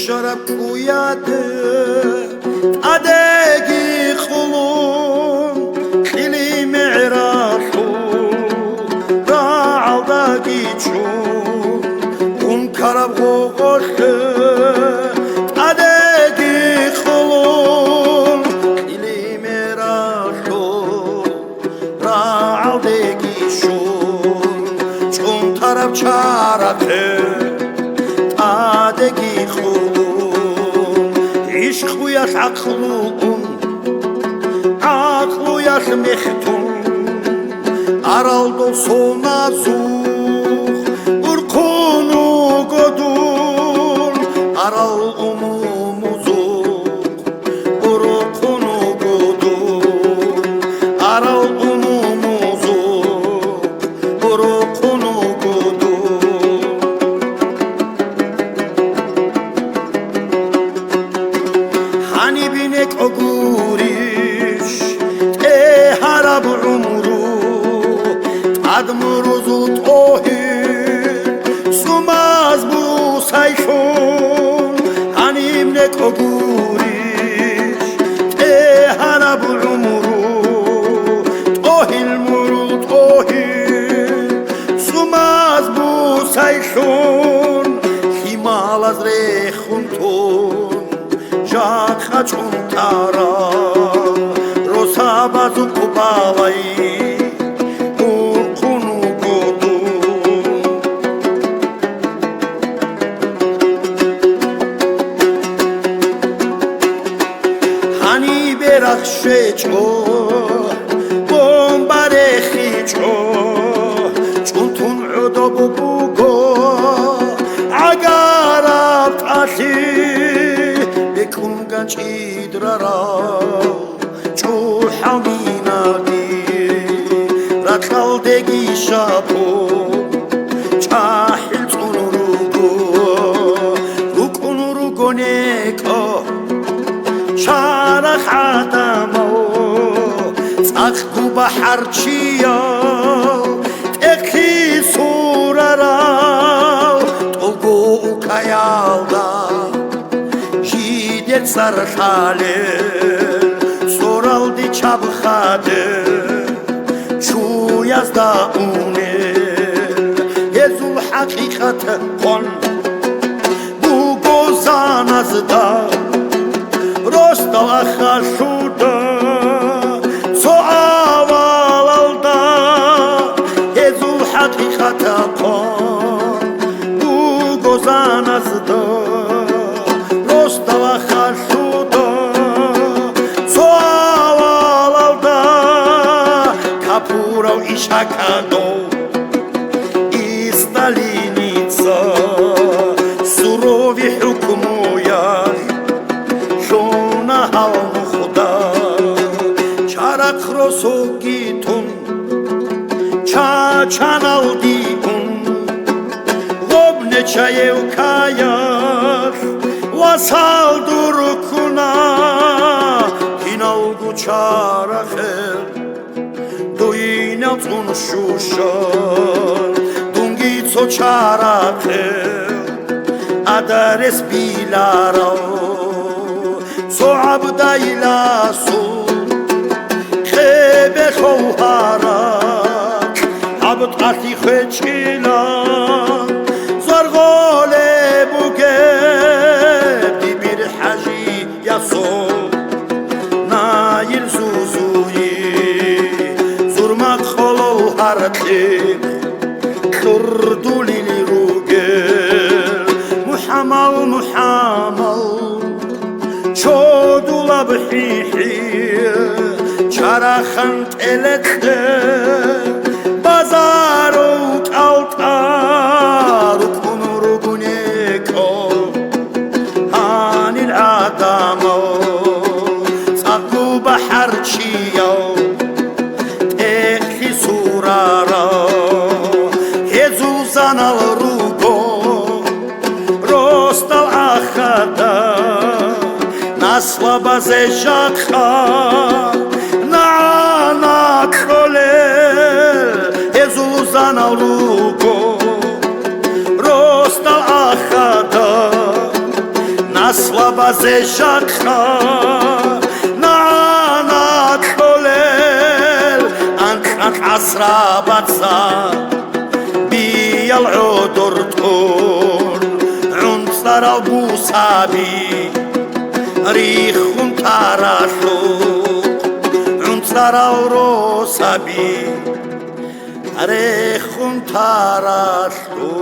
شرب کویاده ادگی خلون خیلی معرفو راعو داگی چون اون کرب غوغوشه ادگی خلون خیلی معرفو راعو داگی شون چون طرف چارته ادگی خلون عشق خویش عقلون عقل yaş mehtun Araldo sona zuh Urkunu godun Aral umumuzuk Urkunu godun Aral umumuzuk Urkunu godun Hani binek oguriş harab umru admuruzu tohir sumaz bu sayşun hanimne koguriş harab umru tohil murul tohir sumaz bu sayşun himalaz rexuntun jakhaçun tara Sabazu kubalay urkunu godun Hani berakşe ço bombare khiço çuntun udobu bugo agarat ashi bekun gançidrara حمینادی رکال دگی شابو چاهل تونورگو روکنورگو نکا شارخ عدمو ساخگو بحر چیا تکی سورارا توگو کایالدا جیدت سرخاله Soraldi çabxadı Şu yazda unel Yezul hakikati kon Bu gozanazda Rostal axaşuda So avalalda Yezul hakikati kon Bu gozanazda Rostal axaşuda Kapurov i Shakadov I Stalinica Surovi hukmuyar Shona halnu khuda Charak rosogitun Chachanaldikun Lobne chayevkayar Vasal durkuna Hinalgu characher Doinatun şuşar Dungitso çarate Adares bilara So abdayla su Khebe khouharak Abd ati kheçila Zargole buge Dibir haji yaso Nail zuzuyi Hartlik Kurdulili rugel Muhamal muhamal Çodula bhihi Çarakhant elette Bazaru kaltar Kunur guneko Hanil adamo Sakku bahar çiyo Zanal rugo Rostal akhada Nasla baze jakha Na krolel Ezu zanal rugo Rostal akhada ნასლაბაზე ჟათხა ნანა ქოლელ ანკაკ ასრაბაცა ბიალ ოდორტურ უნცარა ბუსაბი რიხუნ ტარაშო უნცარა როსაბი რიხუნ ტარაშო